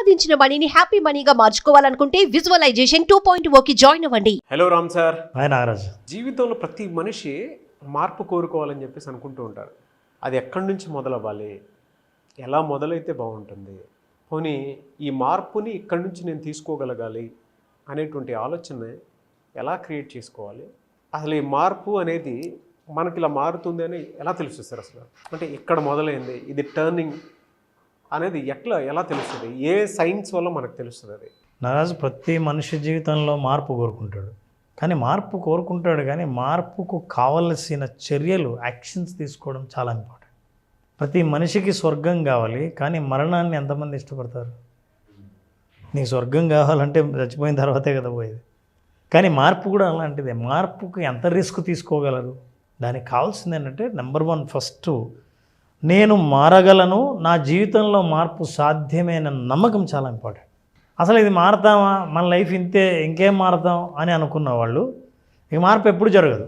సంపాదించిన మనీని హ్యాపీ మనీగా మార్చుకోవాలనుకుంటే విజువలైజేషన్ 2.0కి జాయిన్ అవ్వండి. Hello Ram sir. Hi Nagaraj. జీవితంలో ప్రతి మనిషి మార్పు కోరుకోవాలని చెప్పేసి అనుకుంటూ ఉంటారు. అది ఎక్కడి నుంచి మొదలవ్వాలి, ఎలా మొదలైతే బాగుంటుంది, పోనీ ఈ మార్పుని ఇక్కడి నుంచి నేను తీసుకోగలగాలి అనేటువంటి ఆలోచన ఎలా క్రియేట్ చేసుకోవాలి, అసలు ఈ మార్పు అనేది మనకి ఇలా మారుతుంది అని ఎలా తెలుస్తుంది సార్? అసలు అంటే ఇక్కడ మొదలైంది ఇది టర్నింగ్ అనేది ఎలా తెలుస్తుంది, ఏ సైన్స్ వల్ల మనకు తెలుస్తుంది? అది నాగరాజు, ప్రతి మనిషి జీవితంలో మార్పు కోరుకుంటాడు. కానీ మార్పుకు కావలసిన చర్యలు, యాక్షన్స్ తీసుకోవడం చాలా ఇంపార్టెంట్. ప్రతి మనిషికి స్వర్గం కావాలి, కానీ మరణాన్ని ఎంతమంది ఇష్టపడతారు? నీకు స్వర్గం కావాలంటే చచ్చిపోయిన తర్వాతే కదా పోయేది. కానీ మార్పు కూడా అలాంటిదే. మార్పుకు ఎంత రిస్క్ తీసుకోగలరు? దానికి కావాల్సింది ఏంటంటే నెంబర్ 1, ఫస్ట్ నేను మారగలను, నా జీవితంలో మార్పు సాధ్యమైన నమ్మకం చాలా ఇంపార్టెంట్. అసలు ఇది మారతామా, మన లైఫ్ ఇంతే, ఇంకేం మారతాం అని అనుకున్న వాళ్ళు ఈ మార్పు ఎప్పుడు జరగదు.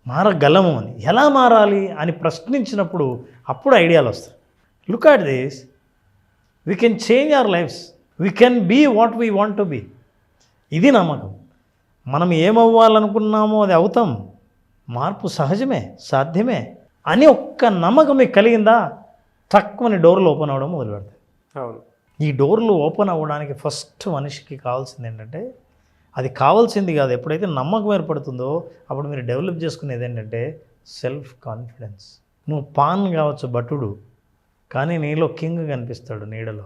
మారగలము అని, ఎలా మారాలి అని ప్రశ్నించినప్పుడు అప్పుడు ఐడియాలు వస్తాయి. Look at this, we can change our lives, we can be what we want to be. ఇది నమ్మకం. మనం ఏమవ్వాలనుకున్నామో అది అవుతాం. మార్పు సహజమే, సాధ్యమే అని ఒక్క నమ్మకం మీకు కలిగిందా, తక్కువని డోర్లు ఓపెన్ అవ్వడం మొదలు పెడతాయి. అవును. ఈ డోర్లు ఓపెన్ అవ్వడానికి ఫస్ట్ మనిషికి కావాల్సింది ఏంటంటే, అది కావాల్సింది కాదు, ఎప్పుడైతే నమ్మకం ఏర్పడుతుందో అప్పుడు మీరు డెవలప్ చేసుకునేది ఏంటంటే సెల్ఫ్ కాన్ఫిడెన్స్. నువ్వు పాన్ కావచ్చు భటుడు, కానీ నీలో కింగ్ కనిపిస్తాడు నీడలో.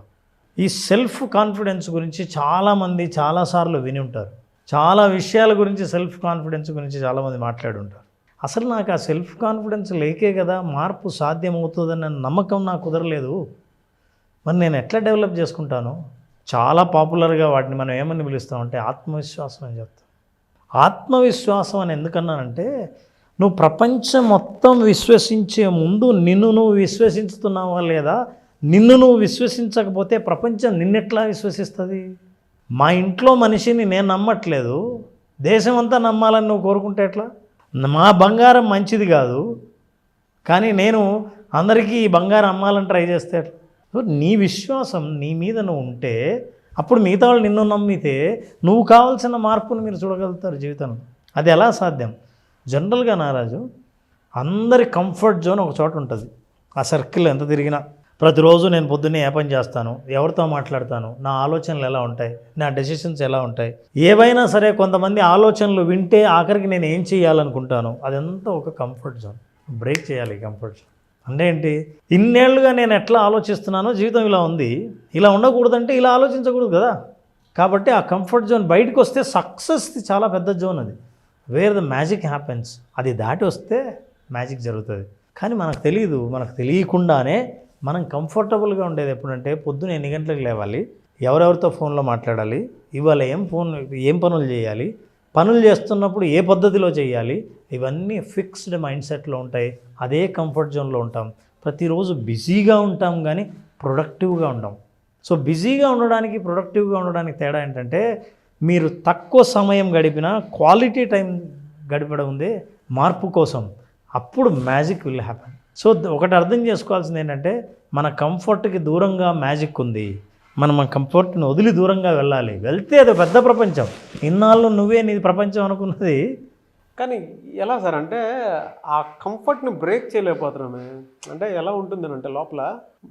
ఈ సెల్ఫ్ కాన్ఫిడెన్స్ గురించి చాలామంది చాలాసార్లు విని ఉంటారు. చాలా విషయాల గురించి, సెల్ఫ్ కాన్ఫిడెన్స్ గురించి చాలామంది మాట్లాడి ఉంటారు. అసలు నాకు ఆ సెల్ఫ్ కాన్ఫిడెన్స్ లేకే కదా మార్పు సాధ్యమవుతుందన్న నమ్మకం నాకు కుదరలేదు, మరి నేను ఎట్లా డెవలప్ చేసుకుంటాను? చాలా పాపులర్గా వాటిని మనం ఏమని పిలుస్తామంటే ఆత్మవిశ్వాసం అని చెప్తాం. ఆత్మవిశ్వాసం అని ఎందుకన్నానంటే, నువ్వు ప్రపంచం మొత్తం విశ్వసించే ముందు నిన్ను నువ్వు విశ్వసిస్తున్నావా లేదా? నిన్ను నువ్వు విశ్వసించకపోతే ప్రపంచం నిన్నెట్లా విశ్వసిస్తుంది? మా ఇంట్లో మనిషిని నేను నమ్మట్లేదు, దేశం అంతా నమ్మాలని నువ్వు కోరుకుంటే ఎట్లా? మా బంగారం మంచిది కాదు, కానీ నేను అందరికీ ఈ బంగారం అమ్మాలని ట్రై చేస్తే ఎట్లా? నీ విశ్వాసం నీ మీద నువ్వు ఉంటే అప్పుడు మిగతా వాళ్ళు నిన్ను నమ్మితే నువ్వు కావాల్సిన మార్పును మీరు చూడగలుగుతారు జీవితంలో. అది ఎలా సాధ్యం? జనరల్గా నారాజు, అందరి కంఫర్ట్ జోన్ ఒక చోట ఉంటుంది. ఆ సర్కిల్ ఎంత తిరిగినా ప్రతిరోజు నేను పొద్దున్నే ఏ పని చేస్తాను, ఎవరితో మాట్లాడతాను, నా ఆలోచనలు ఎలా ఉంటాయి, నా డెసిషన్స్ ఎలా ఉంటాయి, ఏవైనా సరే కొంతమంది ఆలోచనలు వింటే ఆఖరికి నేను ఏం చేయాలనుకుంటాను, అదంతా ఒక కంఫర్ట్ జోన్. బ్రేక్ చేయాలి కంఫర్ట్ జోన్. అంటే ఏంటి? ఇన్నేళ్లుగా నేను ఎట్లా ఆలోచిస్తున్నానో జీవితం ఇలా ఉంది, ఇలా ఉండకూడదంటే ఇలా ఆలోచించకూడదు కదా. కాబట్టి ఆ కంఫర్ట్ జోన్ బయటకు వస్తే సక్సెస్ చాలా పెద్ద జోన్, అది వేర్ ద మ్యాజిక్ హ్యాపెన్స్. అది దాటి వస్తే మ్యాజిక్ జరుగుతుంది. కానీ మనకు తెలియదు. మనకు తెలియకుండానే మనం కంఫర్టబుల్గా ఉండేది ఎప్పుడంటే పొద్దున ఎన్ని గంటలకు లేవాలి, ఎవరెవరితో ఫోన్లో మాట్లాడాలి, ఇవాళ ఏం పనులు చేయాలి, పనులు చేస్తున్నప్పుడు ఏ పద్ధతిలో చేయాలి, ఇవన్నీ ఫిక్స్డ్ మైండ్ సెట్లో ఉంటాయి. అదే కంఫర్ట్ జోన్లో ఉంటాం. ప్రతిరోజు బిజీగా ఉంటాం కానీ ప్రొడక్టివ్గా ఉండం. సో బిజీగా ఉండడానికి, ప్రొడక్టివ్గా ఉండడానికి తేడా ఏంటంటే, మీరు తక్కువ సమయం గడిపినా క్వాలిటీ టైం గడిపడం ఉంది మార్పు కోసం, అప్పుడు మ్యాజిక్ విల్ హ్యాపెన్. సో ఒకటి అర్థం చేసుకోవాల్సింది ఏంటంటే, మన కంఫర్ట్కి దూరంగా మ్యాజిక్ ఉంది. మనం మన కంఫర్ట్ని వదిలి దూరంగా వెళ్ళాలి. వెళ్తే అది పెద్ద ప్రపంచం. ఇన్నాళ్ళు నువ్వే నీది ప్రపంచం అనుకున్నది. కానీ ఎలా సార్ అంటే ఆ కంఫర్ట్ని బ్రేక్ చేయలేకపోతున్నామే. అంటే ఎలా ఉంటుందని అంటే, లోపల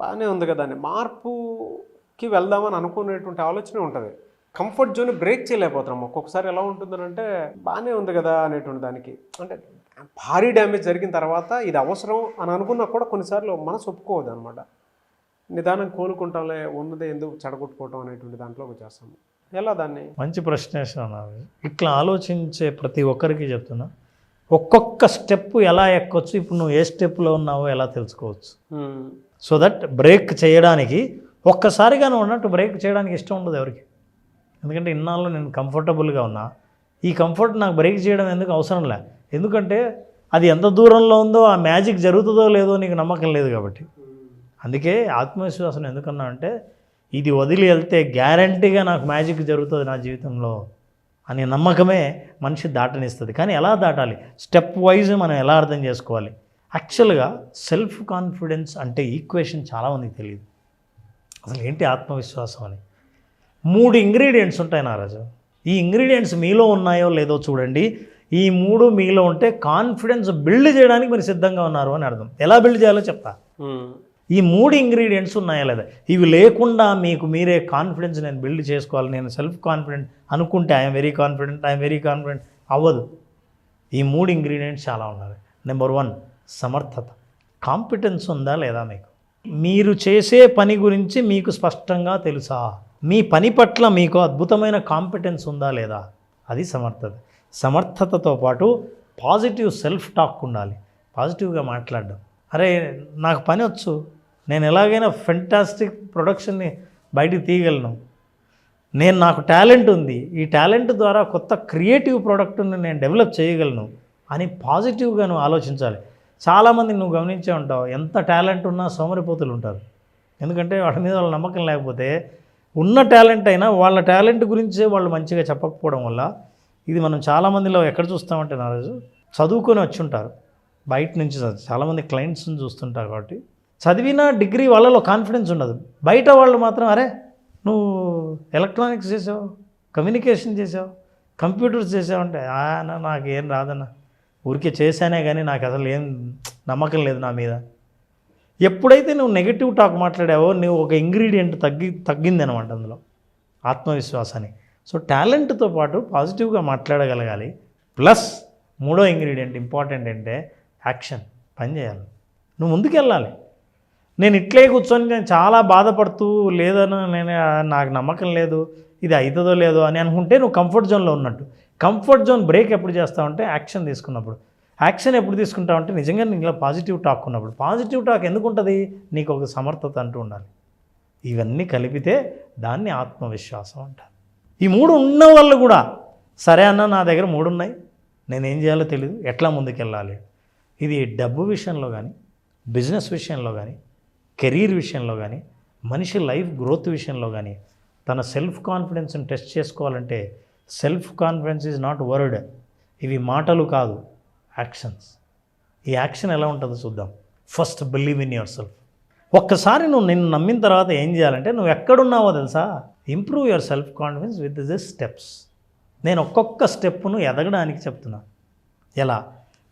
బాగానే ఉంది కదా అని మార్పుకి వెళ్దామని అనుకునేటువంటి ఆలోచన ఉంటుంది. కంఫర్ట్ జోన్ బ్రేక్ చేయలేకపోతున్నాం. ఒక్కొక్కసారి ఎలా ఉంటుందని అంటే, బాగానే ఉంది కదా అనేటువంటి దానికి, అంటే భారీ డ్యామేజ్ జరిగిన తర్వాత ఇది అవసరం అని అనుకున్నా కూడా కొన్నిసార్లు మనసు ఒప్పుకోవద్దు అనమాట. నిదానం కోలుకుంటాంలే, ఉన్నదే ఎందుకు చెడగొట్టుకోవటం అనేటువంటి దాంట్లోకి చేస్తాము. ఎలా దాన్ని? మంచి ప్రశ్న వేసినావు. ఇట్లా ఆలోచించే ప్రతి ఒక్కరికి చెప్తున్నా, ఒక్కొక్క స్టెప్ ఎలా ఎక్కొచ్చు, ఇప్పుడు నువ్వు ఏ స్టెప్లో ఉన్నావో ఎలా తెలుసుకోవచ్చు. సో దట్ బ్రేక్ చేయడానికి, ఒక్కసారిగా నువ్వు ఉన్నట్టు బ్రేక్ చేయడానికి ఇష్టం ఉండదు ఎవరికి. ఎందుకంటే ఇన్నాళ్ళు నేను కంఫర్టబుల్గా ఉన్నా, ఈ కంఫర్ట్ నాకు బ్రేక్ చేయడం ఎందుకు అవసరం లే. ఎందుకంటే అది ఎంత దూరంలో ఉందో ఆ మ్యాజిక్ జరుగుతుందో లేదో నీకు నమ్మకం లేదు కాబట్టి. అందుకే ఆత్మవిశ్వాసం ఎందుకన్నా అంటే, ఇది వదిలి వెళ్తే గ్యారంటీగా నాకు మ్యాజిక్ జరుగుతుంది నా జీవితంలో అనే నమ్మకమే మనిషి దాటనిస్తుంది. కానీ ఎలా దాటాలి, స్టెప్ వైజ్ మనం ఎలా అర్థం చేసుకోవాలి. యాక్చువల్గా సెల్ఫ్ కాన్ఫిడెన్స్ అంటే ఈక్వేషన్ చాలామందికి తెలియదు. అసలు ఏంటి ఆత్మవిశ్వాసం అని. 3 ఇంగ్రీడియంట్స్ ఉంటాయి నారాజు. ఈ ఇంగ్రీడియంట్స్ మీలో ఉన్నాయో లేదో చూడండి. ఈ 3 మీలో ఉంటే కాన్ఫిడెన్స్ బిల్డ్ చేయడానికి మీరు సిద్ధంగా ఉన్నారు అని అర్థం. ఎలా బిల్డ్ చేయాలో చెప్తా. ఈ 3 ఇంగ్రీడియంట్స్ ఉన్నాయా లేదా, ఇవి లేకుండా మీకు మీరే కాన్ఫిడెన్స్ నేను బిల్డ్ చేసుకోవాలి, నేను సెల్ఫ్ కాన్ఫిడెంట్ అనుకుంటే ఐఎమ్ వెరీ కాన్ఫిడెంట్ అవ్వదు. ఈ 3 ఇంగ్రీడియంట్స్ చాలా ఉన్నాయి. నెంబర్ 1 సమర్థత. కాంపిటెన్స్ ఉందా లేదా మీకు? మీరు చేసే పని గురించి మీకు స్పష్టంగా తెలుసా? మీ పని పట్ల మీకు అద్భుతమైన కాంపిటెన్స్ ఉందా లేదా? అది సమర్థత. సమర్థతతో పాటు పాజిటివ్ సెల్ఫ్ టాక్ ఉండాలి. పాజిటివ్గా మాట్లాడడం. అరే నాకు పని వచ్చు, నేను ఎలాగైనా ఫెంటాస్టిక్ ప్రొడక్షన్ని బయటికి తీయగలను, నాకు టాలెంట్ ఉంది, ఈ టాలెంట్ ద్వారా కొత్త క్రియేటివ్ ప్రోడక్ట్ని నేను డెవలప్ చేయగలను అని పాజిటివ్గా నువ్వు ఆలోచించాలి. చాలామంది నువ్వు గమనించే ఉంటావు, ఎంత టాలెంట్ ఉన్నా సోమరిపోతులు ఉంటారు. ఎందుకంటే వాటి మీద వాళ్ళ నమ్మకం లేకపోతే, ఉన్న టాలెంట్ అయినా వాళ్ళ టాలెంట్ గురించే వాళ్ళు మంచిగా చెప్పకపోవడం వల్ల ఇది మనం చాలామందిలో ఎక్కడ చూస్తామంటే నారాజు, చదువుకొని వచ్చి ఉంటారు బయట నుంచి, చాలామంది క్లయింట్స్ని చూస్తుంటారు కాబట్టి చదివిన డిగ్రీ వాళ్ళలో కాన్ఫిడెన్స్ ఉండదు. బయట వాళ్ళు మాత్రం అరే నువ్వు ఎలక్ట్రానిక్స్ చేసావు, కమ్యూనికేషన్ చేసావు, కంప్యూటర్స్ చేసావు అంటే నాకేం రాదన్న, ఊరికే చేశానే కానీ నాకు అసలు ఏం నమ్మకం లేదు నా మీద. ఎప్పుడైతే నువ్వు నెగిటివ్ టాక్ మాట్లాడావో నువ్వు ఒక ఇంగ్రీడియంట్ తగ్గింది అనమాట అందులో, ఆత్మవిశ్వాసాన్ని. సో టాలెంట్తో పాటు పాజిటివ్గా మాట్లాడగలగాలి. ప్లస్ 3వ ఇంగ్రీడియంట్ ఇంపార్టెంట్ అంటే యాక్షన్. పని చేయాలి, నువ్వు ముందుకెళ్ళాలి. నేను ఇట్లే కూర్చొని నేను చాలా బాధపడుతూ లేదని నాకు నమ్మకం లేదు, ఇది అవుతుందో లేదో అని అనుకుంటే నువ్వు కంఫర్ట్ జోన్లో ఉన్నట్టు. కంఫర్ట్ జోన్ బ్రేక్ ఎప్పుడు చేస్తావంటే యాక్షన్ తీసుకున్నప్పుడు. యాక్షన్ ఎప్పుడు తీసుకుంటావంటే నిజంగా నీకు పాజిటివ్ టాక్ ఉన్నప్పుడు. పాజిటివ్ టాక్ ఎందుకు ఉంటుంది? నీకు ఒక సమర్థత అంటూ ఉండాలి. ఇవన్నీ కలిపితే దాన్ని ఆత్మవిశ్వాసం అంటారు. ఈ 3 ఉన్న వాళ్ళు కూడా సరే అన్న నా దగ్గర 3 ఉన్నాయి, నేనేం చేయాలో తెలియదు, ఎట్లా ముందుకెళ్ళాలి. ఇది డబ్బు విషయంలో కానీ, బిజినెస్ విషయంలో కానీ, కెరీర్ విషయంలో కానీ, మనిషి లైఫ్ గ్రోత్ విషయంలో కానీ తన సెల్ఫ్ కాన్ఫిడెన్స్ని టెస్ట్ చేసుకోవాలంటే self confidence is not word, ఇవి మాటలు కాదు, యాక్షన్స్. ఈ యాక్షన్ ఎలా ఉంటుందో చూద్దాం. First believe in your self. ఒక్కసారి నువ్వు నిన్ను నమ్మిన తర్వాత ఏం చేయాలంటే, నువ్వు ఎక్కడున్నావో తెలుసా, improve your self confidence with this steps. నేను ఒక్కొక్క స్టెప్ను ఎదగడానికి చెప్తున్నా. ఎలా?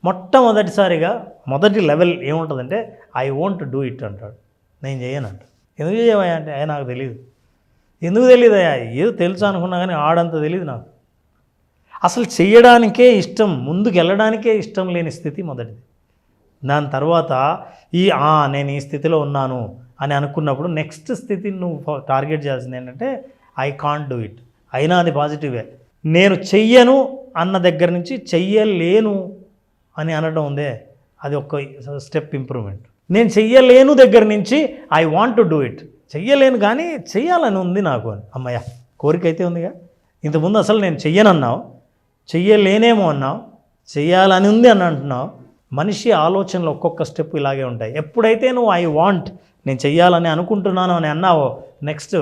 మొట్టమొదటిసారిగా మొదటి లెవెల్ ఏముంటుందంటే ఐ వాంట్ డూ ఇట్ అంటాడు. నేను చేయనంట. ఎందుకు చేయవయ్యా అంటే నాకు తెలియదు. ఎందుకు తెలియదయ్యా? ఏదో తెలుసు అనుకున్నా కానీ ఆడంత తెలియదు నాకు. అసలు చేయడానికే ఇష్టం, ముందుకు వెళ్ళడానికే ఇష్టం లేని స్థితి మొదటిది. దాని తర్వాత నేను ఈ స్థితిలో ఉన్నాను అని అనుకున్నప్పుడు నెక్స్ట్ స్థితిని నువ్వు టార్గెట్ చేయాల్సింది ఏంటంటే ఐ కాంట్ డూ ఇట్. అయినా అది పాజిటివే. నేను చెయ్యను అన్న దగ్గర నుంచి చెయ్యలేను అని అనడం ఉందే, అది ఒక స్టెప్ ఇంప్రూవ్మెంట్. నేను చెయ్యలేను దగ్గర నుంచి I want to do it. చెయ్యలేను కానీ చెయ్యాలని ఉంది నాకు అని, అమ్మయ్య కోరిక అయితే ఉందిగా. ఇంతకుముందు అసలు నేను చెయ్యనన్నావు, చెయ్యలేనేమో అన్నావు, చెయ్యాలని ఉంది అని అంటున్నావు. మనిషి ఆలోచనలు ఒక్కొక్క స్టెప్ ఇలాగే ఉంటాయి. ఎప్పుడైతే నువ్వు ఐ వాంట్, నేను చెయ్యాలని అనుకుంటున్నాను అని అన్నావో, నెక్స్ట్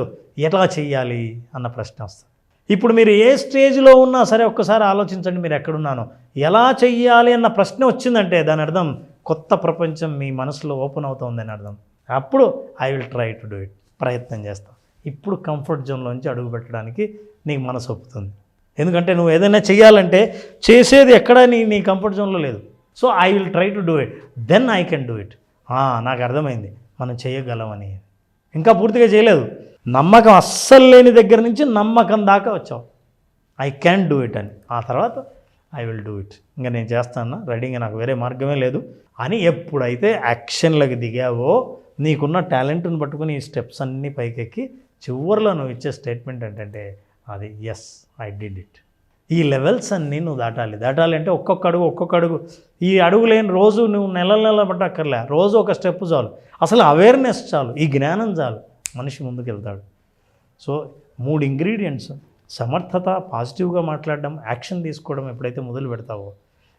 ఎట్లా చెయ్యాలి అన్న ప్రశ్న వస్తుంది. ఇప్పుడు మీరు ఏ స్టేజ్లో ఉన్నా సరే ఒక్కసారి ఆలోచించండి, మీరు ఎక్కడున్నానో. ఎలా చెయ్యాలి అన్న ప్రశ్న వచ్చిందంటే దాని అర్థం కొత్త ప్రపంచం మీ మనసులో ఓపెన్ అవుతుందని అర్థం. అప్పుడు I will try to do it, ప్రయత్నం చేస్తాం. ఇప్పుడు కంఫర్ట్ జోన్లోంచి అడుగు పెట్టడానికి నీకు మనసు ఒప్పుతుంది. ఎందుకంటే నువ్వు ఏదైనా చెయ్యాలంటే చేసేది ఎక్కడ నీ కంఫర్ట్ జోన్లో లేదు. So I will try to do it, then I can do it. నాకు అర్థమైంది మనం చేయగలమని. ఇంకా పూర్తిగా చేయలేదు, నమ్మకం అస్సలు లేని దగ్గర నుంచి నమ్మకం దాకా వచ్చావు. ఐ క్యాన్ డూ ఇట్ అని. ఆ తర్వాత ఐ విల్ డూ ఇట్, ఇంకా నేను చేస్తాను, రెడీగా, నాకు వేరే మార్గమే లేదు అని ఎప్పుడైతే యాక్షన్లకు దిగావో నీకున్న టాలెంట్ని పట్టుకుని ఈ స్టెప్స్ అన్నీ పైకెక్కి చివరిలో నువ్వు ఇచ్చే స్టేట్మెంట్ ఏంటంటే అది ఎస్ ఐ డిడ్ ఇట్. ఈ లెవెల్స్ అన్నీ నువ్వు దాటాలి అంటే ఒక్కొక్క అడుగు. ఈ అడుగు లేని రోజు నువ్వు నెల పట్టక్కర్లే, రోజు ఒక స్టెప్ చాలు. అసలు అవేర్నెస్ చాలు, ఈ జ్ఞానం చాలు, మనిషి ముందుకు వెళ్తాడు. సో 3 ఇంగ్రీడియంట్స్, సమర్థత, పాజిటివ్గా మాట్లాడడం, యాక్షన్ తీసుకోవడం ఎప్పుడైతే మొదలు పెడతావో,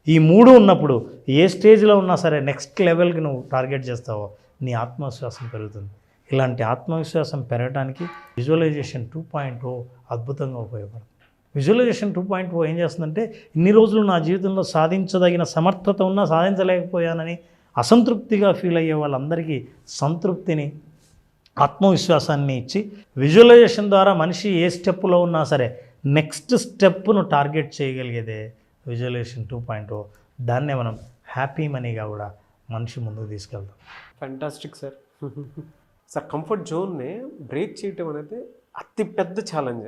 ఈ 3 ఉన్నప్పుడు ఏ స్టేజ్లో ఉన్నా సరే నెక్స్ట్ లెవెల్కి నువ్వు టార్గెట్ చేస్తావో నీ ఆత్మవిశ్వాసం పెరుగుతుంది. ఇలాంటి ఆత్మవిశ్వాసం పెరగడానికి విజువలైజేషన్ 2.0 అద్భుతంగా ఉపయోగపడుతుంది. విజువలైజేషన్ 2.0 ఏం చేస్తుందంటే, ఇన్ని రోజులు నా జీవితంలో సాధించదగిన సమర్థత ఉన్నా సాధించలేకపోయానని అసంతృప్తిగా ఫీల్ అయ్యే వాళ్ళందరికీ సంతృప్తిని, ఆత్మవిశ్వాసాన్ని ఇచ్చి విజువలైజేషన్ ద్వారా మనిషి ఏ స్టెప్లో ఉన్నా సరే నెక్స్ట్ స్టెప్ను టార్గెట్ చేయగలిగేదే విజువలైజేషన్ 2.0. దాన్నే మనం హ్యాపీ మనీగా కూడా మనిషి ముందుకు తీసుకెళ్తాం. Fantastic sir. సార్ కంఫర్ట్ జోన్ని బ్రేక్ చేయటం అనేది అతిపెద్ద ఛాలెంజ్.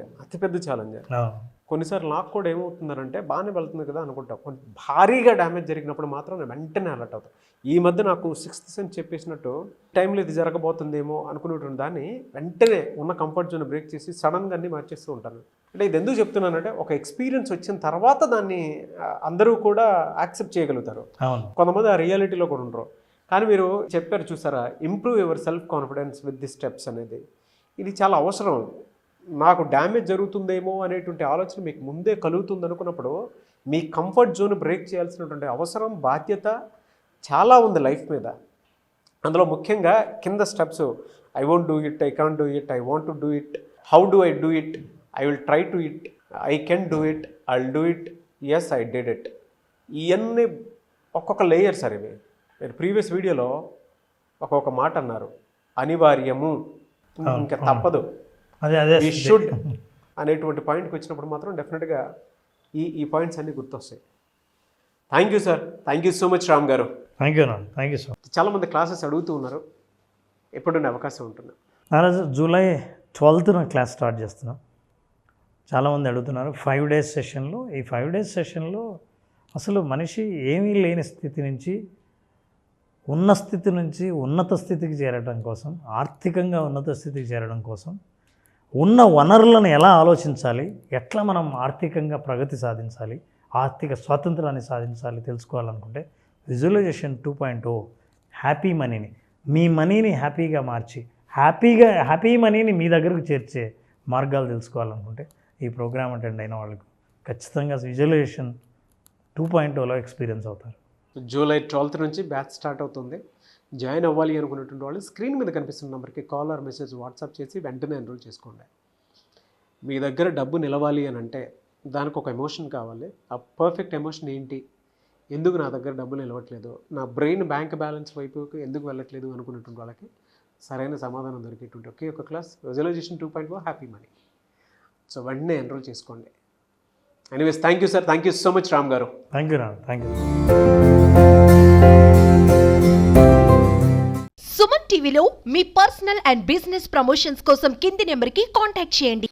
కొన్నిసార్లు నాకు కూడా ఏమవుతుందంటే బాగానే వెళ్తుంది కదా అనుకుంటా, కొంచెం భారీగా డ్యామేజ్ జరిగినప్పుడు మాత్రం నేను వెంటనే అలర్ట్ అవుతాను. ఈ మధ్య నాకు 6th సెన్స్ చెప్పేసినట్టు టైంలో ఇది జరగబోతుందేమో అనుకునేటువంటి దాన్ని వెంటనే ఉన్న కంఫర్ట్ జోన్ బ్రేక్ చేసి సడన్గా అన్నీ మార్చేస్తూ ఉంటాను. అంటే ఇది ఎందుకు చెప్తున్నానంటే ఒక ఎక్స్పీరియన్స్ వచ్చిన తర్వాత దాన్ని అందరూ కూడా యాక్సెప్ట్ చేయగలుగుతారు. కొంతమంది ఆ రియాలిటీలో కూడా ఉండరు. కానీ మీరు చెప్పారు చూసారా, improve your self confidence with the steps అనేది, ఇది చాలా అవసరం. నాకు డ్యామేజ్ జరుగుతుందేమో అనేటువంటి ఆలోచన మీకు ముందే కలుగుతుంది అనుకున్నప్పుడు మీ కంఫర్ట్ జోన్ బ్రేక్ చేయాల్సినటువంటి అవసరం, బాధ్యత చాలా ఉంది లైఫ్ మీద. అందులో ముఖ్యంగా కింద steps, I won't do it, I can't do it, I want to do it, how do I do it, I will try to it, I can do it, I will do it, yes I did it. ఇవన్నీ ఒక్కొక్క layer sir. ఇవి మీరు previous వీడియోలో ఒక్కొక్క మాట అన్నారు, అనివార్యము, ఇంకా తప్పదు, ఈ షుడ్ అనేటువంటి పాయింట్కి వచ్చినప్పుడు మాత్రం డెఫినెట్గా ఈ పాయింట్స్ అన్నీ గుర్తొస్తాయి. Thank you sir, thank you so much Ram garu. Thank you so much. చాలామంది క్లాసెస్ అడుగుతూ ఉన్నారు, ఎప్పుడున్న అవకాశం ఉంటుంది? నారాజు జూలై 12th క్లాస్ స్టార్ట్ చేస్తున్నాం. చాలామంది అడుగుతున్నారు 5 days సెషన్లో. ఈ 5 days సెషన్లో అసలు మనిషి ఏమీ లేని స్థితి నుంచి ఉన్న స్థితి నుంచి ఉన్నత స్థితికి చేరడం కోసం, ఆర్థికంగా ఉన్నత స్థితికి చేరడం కోసం ఉన్న వనరులను ఎలా ఆలోచించాలి, ఎట్లా మనం ఆర్థికంగా ప్రగతి సాధించాలి, ఆర్థిక స్వాతంత్రాన్ని సాధించాలి తెలుసుకోవాలనుకుంటే విజువలైజేషన్ 2.0 హ్యాపీ మనీని, మీ మనీని హ్యాపీగా మార్చి హ్యాపీ మనీని మీ దగ్గరకు చేర్చే మార్గాలు తెలుసుకోవాలనుకుంటే ఈ ప్రోగ్రామ్ అటెండ్ అయిన వాళ్ళకు ఖచ్చితంగా విజువలైజేషన్ 2.0లో ఎక్స్పీరియన్స్ అవుతారు. జూలై 12th నుంచి బ్యాచ్ స్టార్ట్ అవుతుంది. జాయిన్ అవ్వాలి అనుకున్నటువంటి వాళ్ళు స్క్రీన్ మీద కనిపిస్తున్న నెంబర్కి కాల్ ఆర్ మెసేజ్ వాట్సాప్ చేసి వెంటనే ఎన్రోల్ చేసుకోండి. మీ దగ్గర డబ్బు నిలవాలి అని అంటే దానికి ఒక ఎమోషన్ కావాలి. ఆ పర్ఫెక్ట్ ఎమోషన్ ఏంటి, ఎందుకు నా దగ్గర డబ్బు నిలవట్లేదు, నా బ్రెయిన్ బ్యాంక్ బ్యాలెన్స్ వైపుకి ఎందుకు వెళ్ళట్లేదు అనుకున్నటువంటి వాళ్ళకి సరైన సమాధానం దొరికేటువంటి ఒకే ఒక class visualisation 2.0 happy money. So వెంటనే ఎన్రోల్ చేసుకోండి. Anyways thank you sir, thank you so much Ram garu. Thank you Ram, thank you. Suman టీవీలో మీ పర్సనల్ అండ్ బిజినెస్ ప్రమోషన్స్ కోసం కింది నెంబర్కి కాంటాక్ట్ చేయండి.